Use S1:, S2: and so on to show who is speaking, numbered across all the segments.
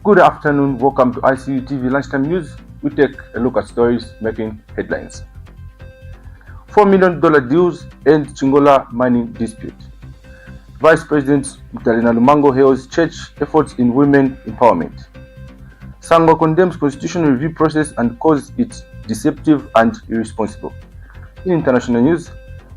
S1: Good afternoon, welcome to Icutv Lunchtime News. We take a look at stories making headlines. $4 million deals end CHINGOLA mining dispute. Vice President NALUMANGO hails church efforts in women empowerment. SANGWA condemns constitutional review process and calls it deceptive and irresponsible. In international news,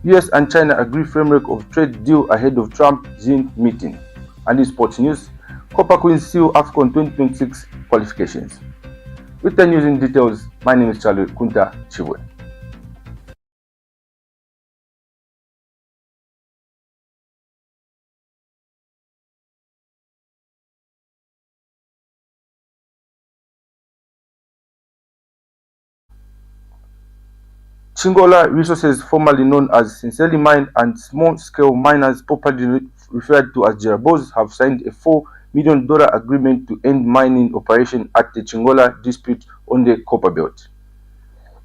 S1: US and China agree framework of trade deal ahead of Trump-Xi meeting. And in sports news, Copper Queens seal AFCON 2026 qualifications. With the news in details, my name is Charlie Kunta Chibwe. CHINGOLA resources, formerly known as Sincerely Mine and small-scale miners popularly referred to as Jerabos, have signed a $4 million agreement to end mining operation at the CHINGOLA dispute on the Copper Belt.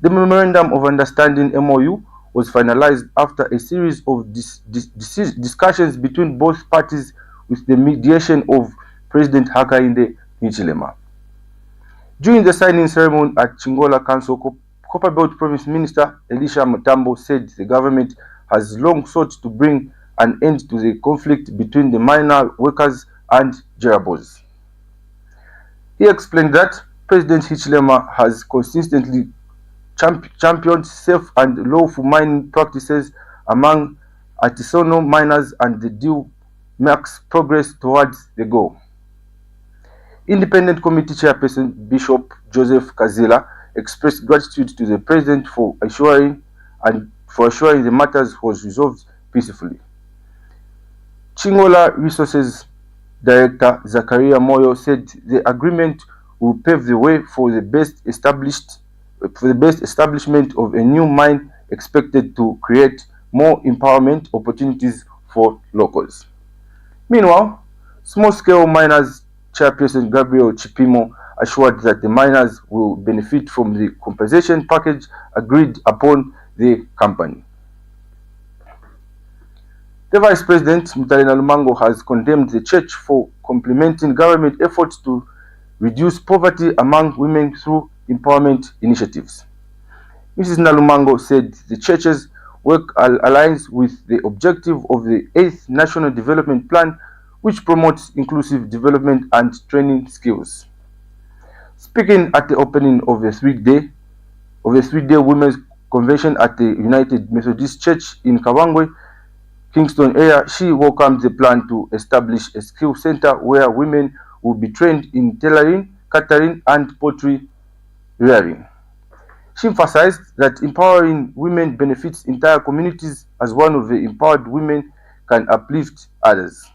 S1: The Memorandum of Understanding (MOU) was finalized after a series of discussions between both parties with the mediation of President Hakainde Hichilema. During the signing ceremony at CHINGOLA Council, Copperbelt Province Minister Elisha Mutambo said the government has long sought to bring an end to the conflict between the miner workers and Jerabos. He explained that President Hichilema has consistently championed safe and lawful mining practices among artisanal miners, and the deal marks progress towards the goal. Independent Committee Chairperson Bishop Joseph Kazila expressed gratitude to the President for assuring the matters was resolved peacefully. CHINGOLA Resources Director Zakaria Moyo said the agreement will pave the way for the best establishment of a new mine expected to create more empowerment opportunities for locals. Meanwhile, small-scale miners Chairperson Gabriel Chipimo assured that the miners will benefit from the compensation package agreed upon the company. The Vice President NALUMANGO has condemned the church for complementing government efforts to reduce poverty among women through empowerment initiatives. Mrs. NALUMANGO said the church's work aligns with the objective of the 8th National Development Plan, which promotes inclusive development and training skills. Speaking at the opening of a three-day women's convention at the United Methodist Church in Kawangwe, Kingston area, she welcomed the plan to establish a skill center where women will be trained in tailoring, catering, and poultry rearing. She emphasized that empowering women benefits entire communities, as one of the empowered women can uplift others.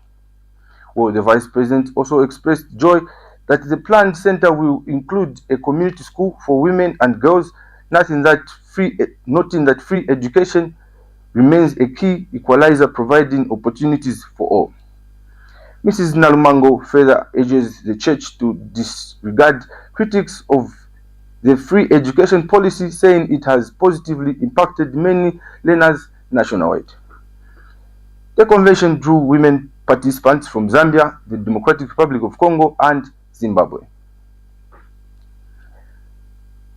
S1: Well, the Vice President also expressed joy that the planned center will include a community school for women and girls, noting that free education remains a key equalizer, providing opportunities for all. Mrs. NALUMANGO further urges the church to disregard critics of the free education policy, saying it has positively impacted many learners nationwide. The convention drew women participants from Zambia, the Democratic Republic of Congo, and Zimbabwe.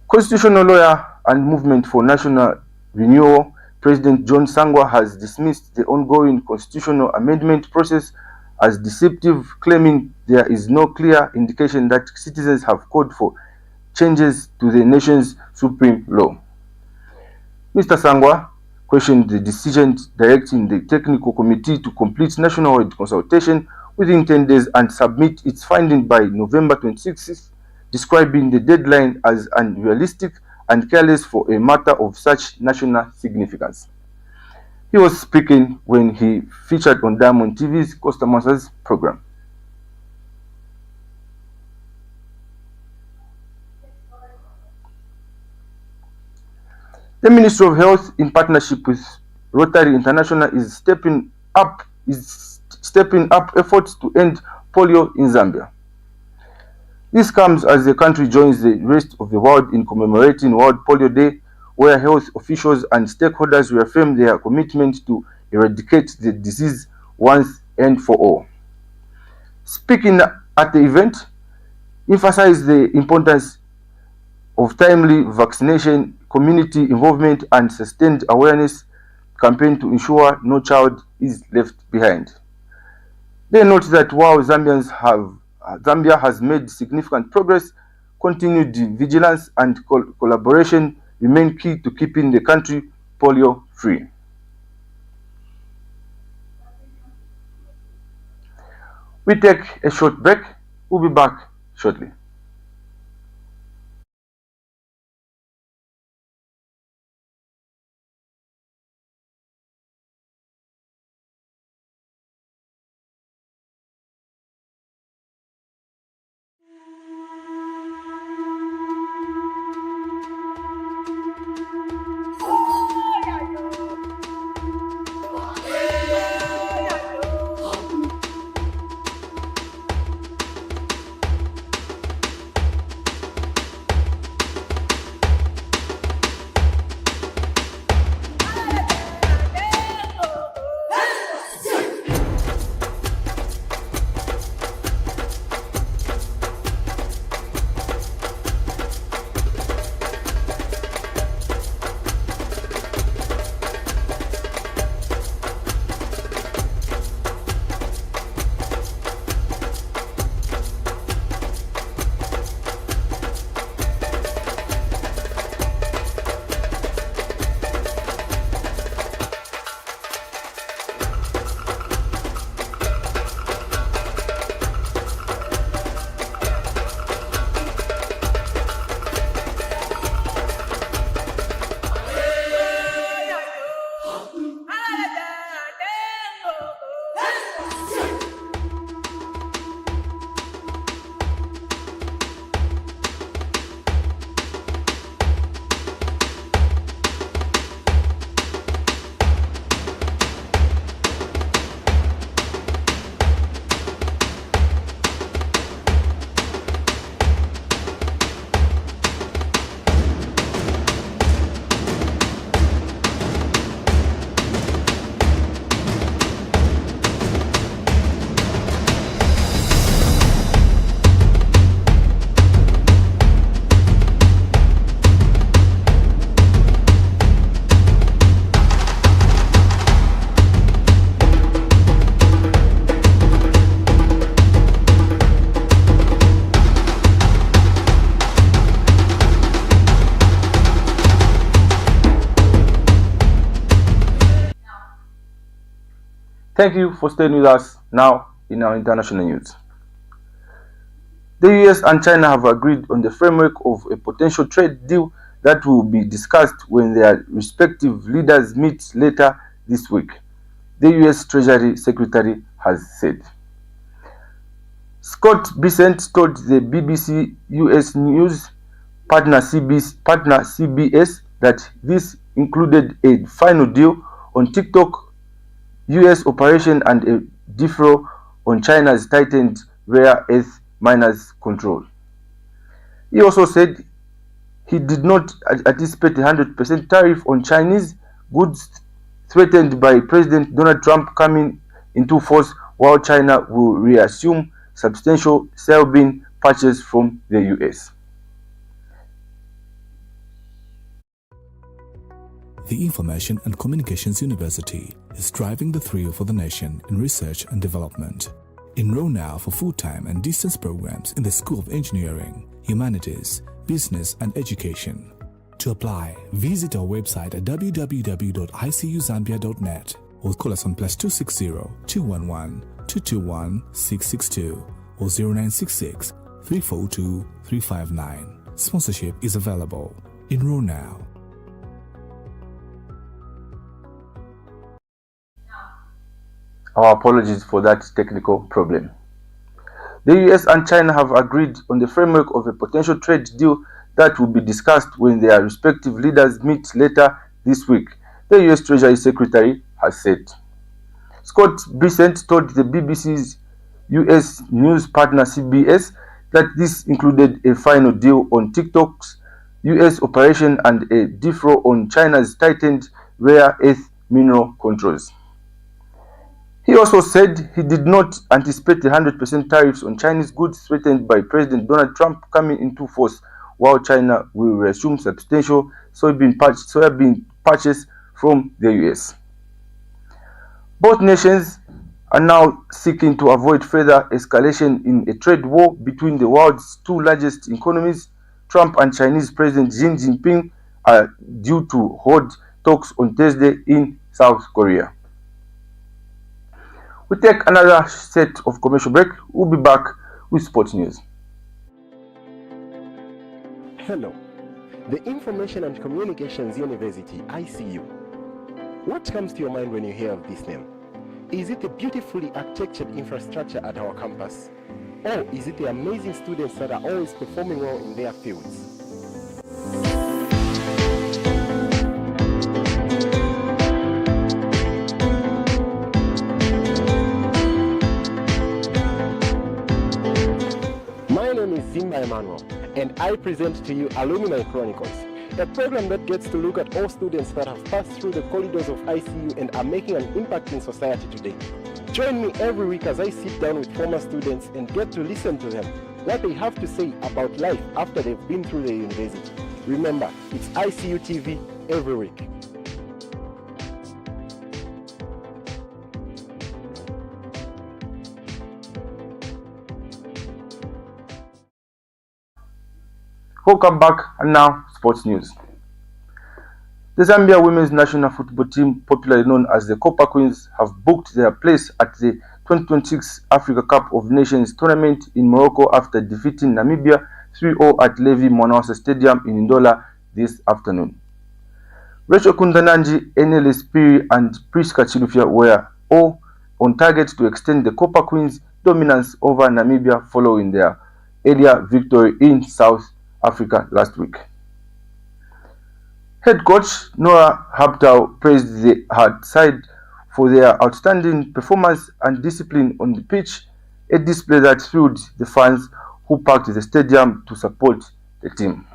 S1: Constitutional lawyer and Movement for National Renewal President John SANGWA has dismissed the ongoing constitutional amendment process as deceptive, claiming there is no clear indication that citizens have called for changes to the nation's supreme law. Mr. SANGWA questioned the decision directing the technical committee to complete nationwide consultation within 10 days and submit its findings by November 26th, describing the deadline as unrealistic and careless for a matter of such national significance. He was speaking when he featured on Diamond TV's Costa Masters program. The Ministry of Health, in partnership with Rotary International, is stepping up efforts to end polio in Zambia. This comes as the country joins the rest of the world in commemorating World Polio Day, where health officials and stakeholders reaffirm their commitment to eradicate the disease once and for all. Speaking at the event, emphasized the importance of timely vaccination, community involvement, and sustained awareness campaign to ensure no child is left behind. They note that while Zambia has made significant progress, continued vigilance and collaboration remain key to keeping the country polio free. We take a short break. We'll be back shortly. Thank you for staying with us. Now in our international news. The US and China have agreed on the framework of a potential trade deal that will be discussed when their respective leaders meet later this week, the US Treasury Secretary has said. Scott Bessent told the BBC US News partner CBS that this included a final deal on TikTok, US operation, and a deferral on China's tightened rare earth miners control. He also said he did not anticipate a 100% tariff on Chinese goods threatened by President Donald Trump coming into force, while China will reassume substantial soybean purchases from the US.
S2: The Information and Communications University is driving the thrill for the nation in research and development. Enroll now for full-time and distance programs in the School of Engineering, Humanities, Business and Education. To apply, visit our website at www.icuzambia.net or call us on +260 211 221 662 or 0966 342 359. Sponsorship is available. Enroll now.
S1: Our apologies for that technical problem. The US and China have agreed on the framework of a potential trade deal that will be discussed when their respective leaders meet later this week, the US Treasury Secretary has said. Scott Bessent told the BBC's US news partner CBS that this included a final deal on TikTok's US operation and a deferral on China's tightened rare earth mineral controls. He also said he did not anticipate the 100% tariffs on Chinese goods threatened by President Donald Trump coming into force, while China will resume substantial soybean purchases from the US. Both nations are now seeking to avoid further escalation in a trade war between the world's two largest economies. Trump and Chinese President Xi Jinping are due to hold talks on Thursday in South Korea. We take another set of commercial break. We'll be back with sports news.
S3: Hello, the Information and Communications University, ICU. What comes to your mind when you hear of this name? Is it the beautifully architectured infrastructure at our campus? Or is it the amazing students that are always performing well in their fields? My name is Zimba Emmanuel, and I present to you Alumni Chronicles, a program that gets to look at all students that have passed through the corridors of ICU and are making an impact in society today. Join me every week as I sit down with former students and get to listen to them, what they have to say about life after they've been through the university. Remember, it's ICU TV every week.
S1: Welcome back, and now sports news. The Zambia women's national football team, popularly known as the Copper Queens, have booked their place at the 2026 Africa Cup of Nations tournament in Morocco after defeating Namibia 3-0 at Levi Mwanawasa Stadium in Ndola this afternoon. Rachel Kundananji, Enele Spiri, and Priska Chilufya were all on target to extend the Copper Queens' dominance over Namibia following their earlier victory in South Africa last week. Head coach Noah Habtau praised her side for their outstanding performance and discipline on the pitch, a display that thrilled the fans who packed the stadium to support the team.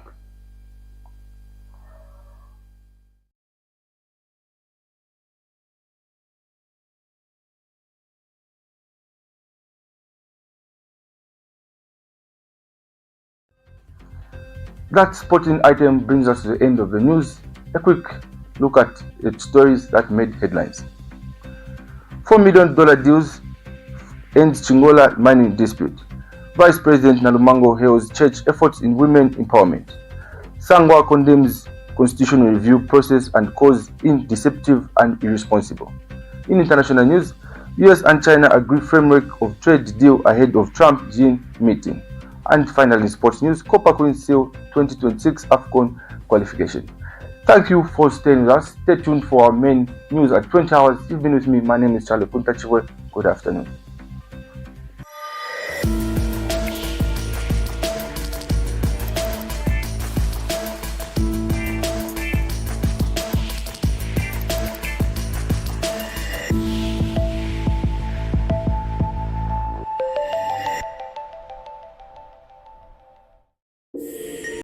S1: That sporting item brings us to the end of the news. A quick look at the stories that made headlines. $4 million deals ends CHINGOLA mining dispute. Vice President NALUMANGO hails church efforts in women empowerment. SANGWA condemns constitutional review process and calls it deceptive and irresponsible. In international news, US and China agree framework of trade deal ahead of Trump-Xi meeting. And finally, in sports news, Copper Queens seal 2026 AFCON qualification. Thank you for staying with us. Stay tuned for our main news at 20 hours. You've been with me. My name is Charlie Puntachiwe. Good afternoon.